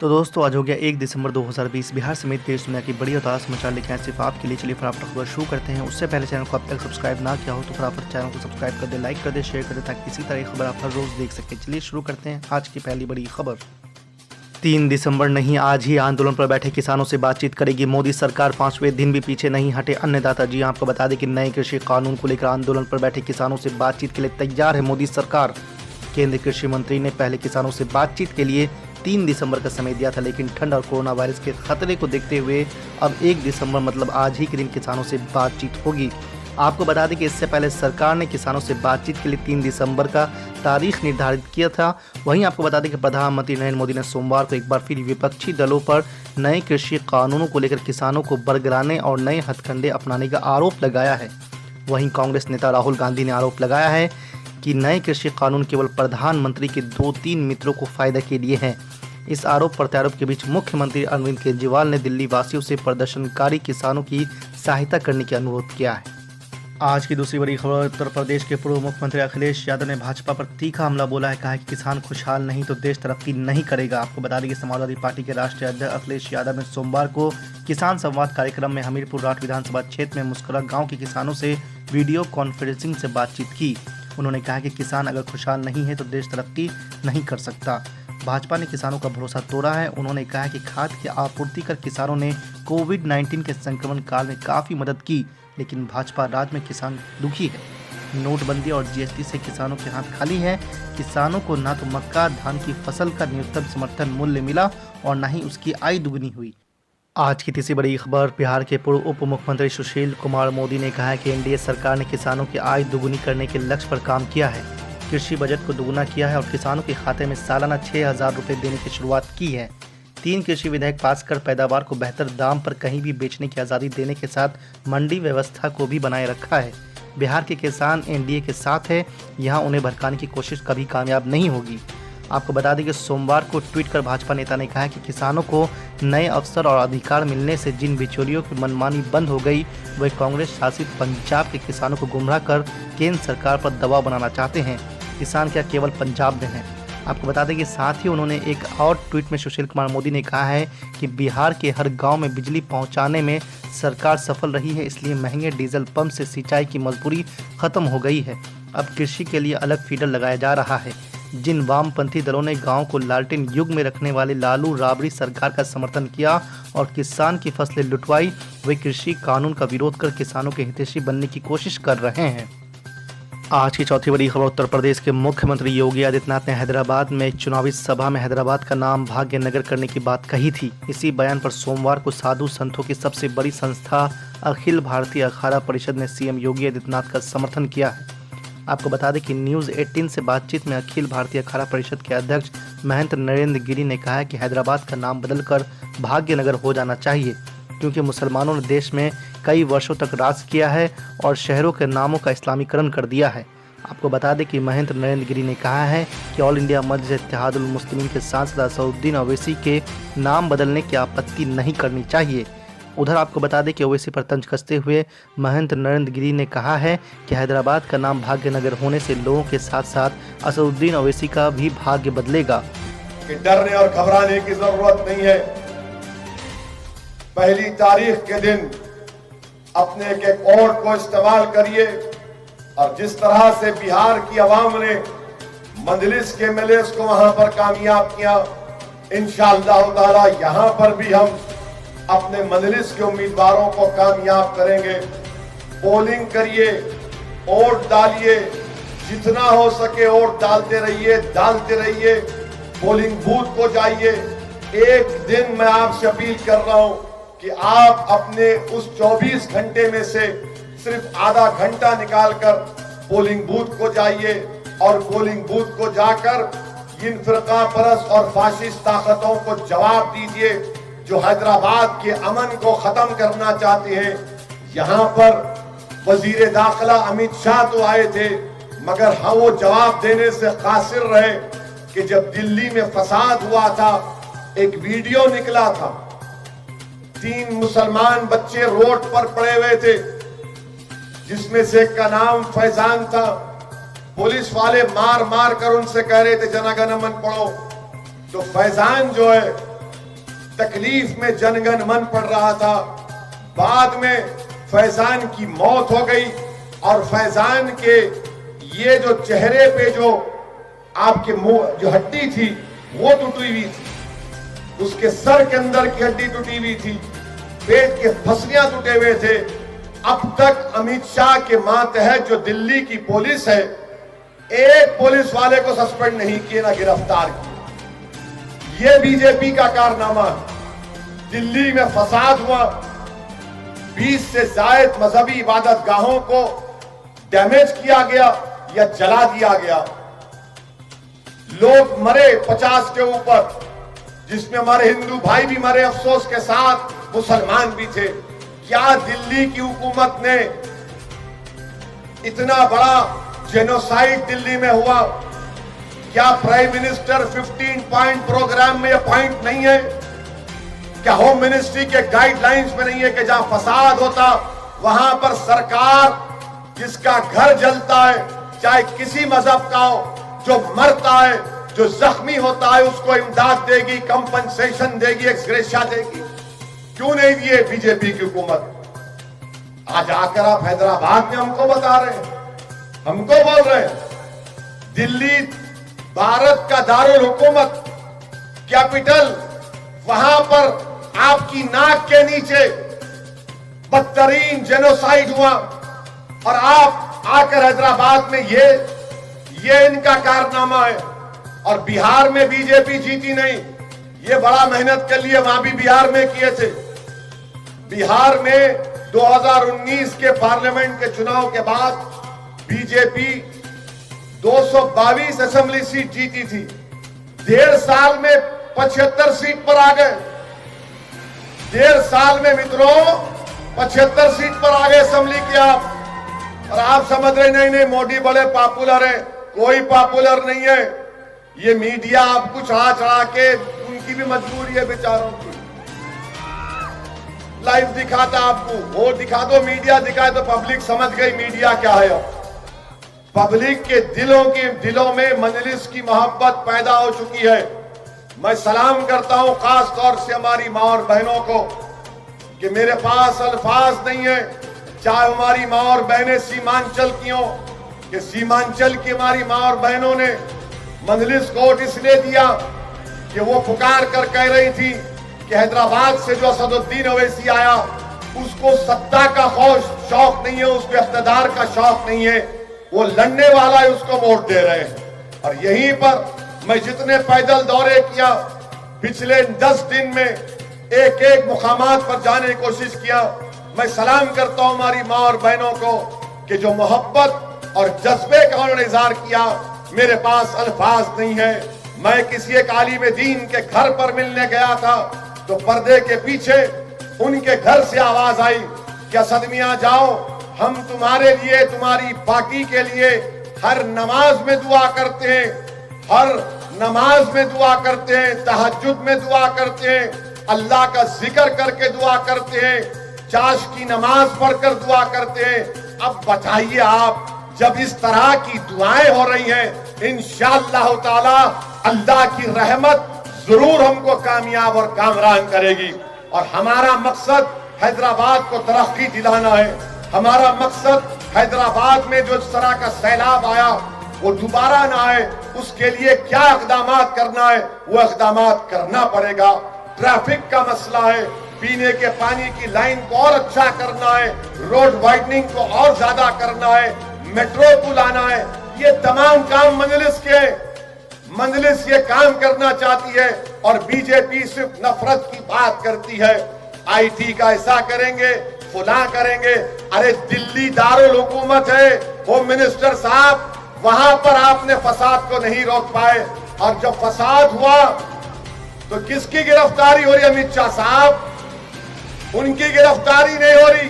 तो दोस्तों आज हो गया 1 दिसंबर 2020। बिहार समेत देश दुनिया की बड़ी और ताज़ा समाचार लेके आए सिर्फ आपके लिए। चलिए फटाफट खबर शुरू करते हैं। उससे पहले चैनल को अब तक सब्सक्राइब ना किया हो तो फटाफट चैनल को सब्सक्राइब कर दे, लाइक कर दे, शेयर कर दे ताकि इसी तरह की खबर आप हर रोज़ देख सकें। चलिए शुरू करते हैं आज की पहली बड़ी खबर। 3 दिसंबर नहीं, आज ही आंदोलन पर बैठे किसानों से बातचीत करेगी मोदी सरकार। 5वें दिन भी पीछे नहीं हटे अन्नदाता। जी आपको बता दें कि नए कृषि कानून को लेकर आंदोलन पर बैठे किसानों से बातचीत के लिए तैयार है मोदी सरकार। केंद्रीय कृषि मंत्री ने पहले किसानों से बातचीत के लिए 3 दिसंबर का समय दिया था, लेकिन ठंड और कोरोना वायरस के खतरे को देखते हुए अब 1 दिसंबर मतलब आज ही के दिन किसानों से बातचीत होगी। आपको बता दें कि इससे पहले सरकार ने किसानों से बातचीत के लिए 3 दिसंबर का तारीख निर्धारित किया था। वहीं आपको बता दें कि प्रधानमंत्री नरेंद्र मोदी ने सोमवार को एक बार फिर विपक्षी दलों पर नए कृषि कानूनों को लेकर किसानों को बरगलाने और नए हथकंडे अपनाने का आरोप लगाया है। वहीं कांग्रेस नेता राहुल गांधी ने आरोप लगाया है कि नए कृषि कानून केवल प्रधानमंत्री के 2-3 मित्रों को फायदा के लिए हैं। इस आरोप प्रत्यारोप के बीच मुख्यमंत्री अरविंद केजरीवाल ने दिल्ली वासियों से प्रदर्शनकारी किसानों की सहायता करने का अनुरोध किया है। आज की दूसरी बड़ी खबर। उत्तर प्रदेश के पूर्व मुख्यमंत्री अखिलेश यादव ने भाजपा पर तीखा हमला बोला है। कहा है कि किसान खुशहाल नहीं तो देश तरक्की नहीं करेगा। आपको बता दें कि समाजवादी पार्टी के राष्ट्रीय अध्यक्ष अखिलेश यादव ने सोमवार को किसान संवाद कार्यक्रम में हमीरपुर राठ विधानसभा क्षेत्र में मुस्कुरा गाँव के किसानों से वीडियो कॉन्फ्रेंसिंग से बातचीत की। उन्होंने कहा कि किसान अगर खुशहाल नहीं है तो देश तरक्की नहीं कर सकता। भाजपा ने किसानों का भरोसा तोड़ा है। उन्होंने कहा कि खाद की आपूर्ति कर किसानों ने कोविड-19 के संक्रमण काल में काफ़ी मदद की, लेकिन भाजपा राज में किसान दुखी है। नोटबंदी और जीएसटी से किसानों के हाथ खाली हैं। किसानों को ना तो मक्का धान की फसल का न्यूनतम समर्थन मूल्य मिला और न ही उसकी आय दुगनी हुई। आज की तीसरी बड़ी खबर। बिहार के पूर्व उप मुख्यमंत्री सुशील कुमार मोदी ने कहा है कि एनडीए सरकार ने किसानों की आय दुगुनी करने के लक्ष्य पर काम किया है, कृषि बजट को दुगुना किया है और किसानों के खाते में सालाना 6,000 रुपये देने की शुरुआत की है। 3 कृषि विधेयक पास कर पैदावार को बेहतर दाम पर कहीं भी बेचने की आज़ादी देने के साथ मंडी व्यवस्था को भी बनाए रखा है। बिहार के किसान एनडीए के साथ है, यहाँ उन्हें भड़काने की कोशिश कभी कामयाब नहीं होगी। आपको बता दें कि सोमवार को ट्वीट कर भाजपा नेता ने कहा कि किसानों को नए अवसर और अधिकार मिलने से जिन बिचौलियों की मनमानी बंद हो गई, वे कांग्रेस शासित पंजाब के किसानों को गुमराह कर केंद्र सरकार पर दबाव बनाना चाहते हैं। किसान क्या केवल पंजाब में हैं? आपको बता दें कि साथ ही उन्होंने एक और ट्वीट में सुशील कुमार मोदी ने कहा है कि बिहार के हर गांव में बिजली पहुंचाने में सरकार सफल रही है, इसलिए महंगे डीजल पंप से सिंचाई की मजबूरी खत्म हो गई है। अब कृषि के लिए अलग फीडर लगाया जा रहा है। जिन वामपंथी दलों ने गांव को लालटेन युग में रखने वाले लालू राबड़ी सरकार का समर्थन किया और किसान की फसलें लुटवाई, वे कृषि कानून का विरोध कर किसानों के हितैषी बनने की कोशिश कर रहे हैं। आज की चौथी बड़ी खबर। उत्तर प्रदेश के मुख्यमंत्री योगी आदित्यनाथ ने हैदराबाद में एक चुनावी सभा में हैदराबाद का नाम भाग्यनगर करने की बात कही थी। इसी बयान पर सोमवार को साधु संतों की सबसे बड़ी संस्था अखिल भारतीय अखाड़ा परिषद ने सीएम योगी आदित्यनाथ का समर्थन किया है। आपको बता दें कि न्यूज़ 18 से बातचीत में अखिल भारतीय अखाड़ा परिषद के अध्यक्ष महंत नरेंद्र गिरी ने कहा है कि हैदराबाद का नाम बदलकर भाग्यनगर हो जाना चाहिए, क्योंकि मुसलमानों ने देश में कई वर्षों तक राज किया है और शहरों के नामों का इस्लामीकरण कर दिया है। आपको बता दें कि महंत नरेंद्र गिरी ने कहा है कि ऑल इंडिया मजलिस इत्तेहादुल मुस्लिमीन के सांसद असदुद्दीन ओवैसी के नाम बदलने की आपत्ति नहीं करनी चाहिए। उधर आपको बता दें कि ओवैसी पर तंज कसते हुए महंत नरेंद्र गिरी ने कहा है कि हैदराबाद का नाम भाग्यनगर होने से लोगों के साथ साथ असदुद्दीन ओवैसी का भी भाग्य बदलेगा। डरने और घबराने की जरूरत नहीं है। पहली तारीख के दिन अपने के कोड को इस्तेमाल करिए और जिस तरह से बिहार की आवाम ने मजलिस के एमएलएस को वहां पर कामयाब किया, इंशाअल्लाह ताला यहां पर भी हम अपने मजलिस के उम्मीदवारों को कामयाब करेंगे। पोलिंग करिए, वोट डालिए, जितना हो सके वोट डालते रहिए। पोलिंग बूथ को जाइए। एक दिन मैं आपसे अपील कर रहा हूं कि आप अपने उस 24 घंटे में से सिर्फ आधा घंटा निकालकर पोलिंग बूथ को जाइए और पोलिंग बूथ को जाकर इन फिरका परस्त और फाशिस्ट ताकतों को जवाब दीजिए जो हैदराबाद के अमन को खत्म करना चाहते हैं। यहां पर वजीर दाखिला अमित शाह तो आए थे, मगर हाँ वो जवाब देने से कासिर रहे कि जब दिल्ली में फसाद हुआ था, एक वीडियो निकला था, 3 मुसलमान बच्चे रोड पर पड़े हुए थे, जिसमें से एक का नाम फैजान था। पुलिस वाले मार मार कर उनसे कह रहे थे जन गण मन पढ़ो। तो फैजान जो है तकलीफ में जनगण मन पड़ रहा था। बाद में फैजान की मौत हो गई और फैजान के ये जो चेहरे पे जो आपके मुंह जो हड्डी थी वो टूटी हुई थी, उसके सर के अंदर की हड्डी टूटी हुई थी, पेट के फसलियां टूटे हुए थे। अब तक अमित शाह के मातहत जो दिल्ली की पुलिस है, एक पुलिस वाले को सस्पेंड नहीं किए, ना गिरफ्तार किए। ये बीजेपी का कारनामा। दिल्ली में फसाद हुआ, 20 से ज्यादा मजहबी इबादत गाहों को डैमेज किया गया या जला दिया गया। लोग मरे 50 के ऊपर, जिसमें हमारे हिंदू भाई भी मरे, अफसोस के साथ मुसलमान भी थे। क्या दिल्ली की हुकूमत ने इतना बड़ा जेनोसाइड दिल्ली में हुआ? क्या प्राइम मिनिस्टर 15 पॉइंट प्रोग्राम में यह पॉइंट नहीं है? क्या होम मिनिस्ट्री के गाइडलाइंस में नहीं है कि जहां फसाद होता वहां पर सरकार जिसका घर जलता है, चाहे किसी मजहब का हो, जो मरता है, जो जख्मी होता है, उसको इमदाद देगी, कंपनसेशन देगी, एक्सग्रेशिया देगी? क्यों नहीं दिए बीजेपी की हुकूमत? आज आकर आप हैदराबाद में हमको बता रहे हैं, हमको बोल रहे हैं दिल्ली भारत का दारुल हुकूमत, कैपिटल, वहां पर आपकी नाक के नीचे बदतरीन जेनोसाइड हुआ और आप आकर हैदराबाद में ये इनका कारनामा है। और बिहार में बीजेपी जीती नहीं, ये बड़ा मेहनत कर लिए, वहां भी बिहार में किए थे। बिहार में 2019 के पार्लियामेंट के चुनाव के बाद बीजेपी 222 असेंबली सीट जीती थी। 1.5 साल में 75 सीट पर आ गए। 1.5 साल में मित्रों 75 सीट पर आ गए असेंबली के आप। और आप समझ रहे नहीं मोदी बड़े पॉपुलर है। कोई पॉपुलर नहीं है। ये मीडिया आपको चढ़ा चढ़ा के, उनकी भी मजबूरी है बेचारों की, लाइव दिखाता आपको, वो दिखा दो, मीडिया दिखाए तो पब्लिक समझ गई मीडिया क्या है। अब पब्लिक के दिलों में मजलिस की मोहब्बत पैदा हो चुकी है। मैं सलाम करता हूं खास तौर से हमारी मां और बहनों को कि मेरे पास अल्फाज नहीं है, चाहे हमारी मां और बहनें सीमांचल की हो, कि सीमांचल की हमारी मां और बहनों ने मजलिस कोर्ट इसलिए दिया कि वो पुकार कर कह रही थी कि हैदराबाद से जो असदुद्दीन ओवैसी आया उसको सत्ता का शौक नहीं है, उसको इख्तिदार का शौक नहीं है, वो लड़ने वाला है, उसको वोट दे रहे हैं। और यहीं पर मैं जितने पैदल दौरे किया पिछले 10 दिन में, एक एक मुकामात पर जाने की कोशिश किया, मैं सलाम करता हूं हमारी मां और बहनों को कि जो मोहब्बत और जज्बे का उन्होंने इजहार किया। मेरे पास अल्फाज नहीं है। मैं किसी एक आलिम दीन के घर पर मिलने गया था तो पर्दे के पीछे उनके घर से आवाज आई कि असद मियां जाओ, हम तुम्हारे लिए, तुम्हारी पार्टी के लिए हर नमाज में दुआ करते हैं, हर नमाज में दुआ करते हैं, तहज्जुद में दुआ करते हैं, अल्लाह का जिक्र करके दुआ करते हैं, चाश की नमाज पढ़कर दुआ करते हैं। अब बताइए आप, जब इस तरह की दुआएं हो रही हैं, इंशाअल्लाह ताला अल्लाह की रहमत जरूर हमको कामयाब और कामरान करेगी। और हमारा मकसद हैदराबाद को तरक्की दिलाना है। हमारा मकसद हैदराबाद में जो इस तरह का सैलाब आया वो दोबारा ना आए, उसके लिए क्या इक़दाम करना है वो इक़दाम करना पड़ेगा। ट्रैफिक का मसला है, पीने के पानी की लाइन को और अच्छा करना है, रोड वाइडनिंग को और ज्यादा करना है, मेट्रो को लाना है। ये तमाम काम मजलिस ये काम करना चाहती है और बीजेपी सिर्फ नफरत की बात करती है। आईटी का ऐसा करेंगे, फुला करेंगे। अरे दिल्ली दारुल हुकूमत है, होम मिनिस्टर साहब, वहां पर आपने फसाद को नहीं रोक पाए। और जब फसाद हुआ तो किसकी गिरफ्तारी हो रही? अमित शाह साहब, उनकी गिरफ्तारी नहीं हो रही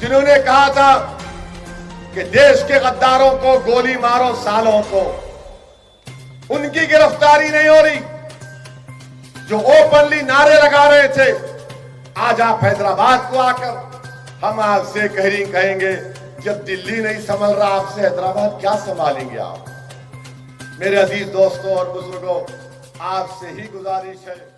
जिन्होंने कहा था कि देश के गद्दारों को गोली मारो सालों को। उनकी गिरफ्तारी नहीं हो रही जो ओपनली नारे लगा रहे थे। आज आप हैदराबाद को आकर हम आपसे कहेंगे, जब दिल्ली नहीं संभल रहा आपसे हैदराबाद क्या संभालेंगे आप? मेरे अजीज दोस्तों और बुजुर्गों, आपसे ही गुजारिश है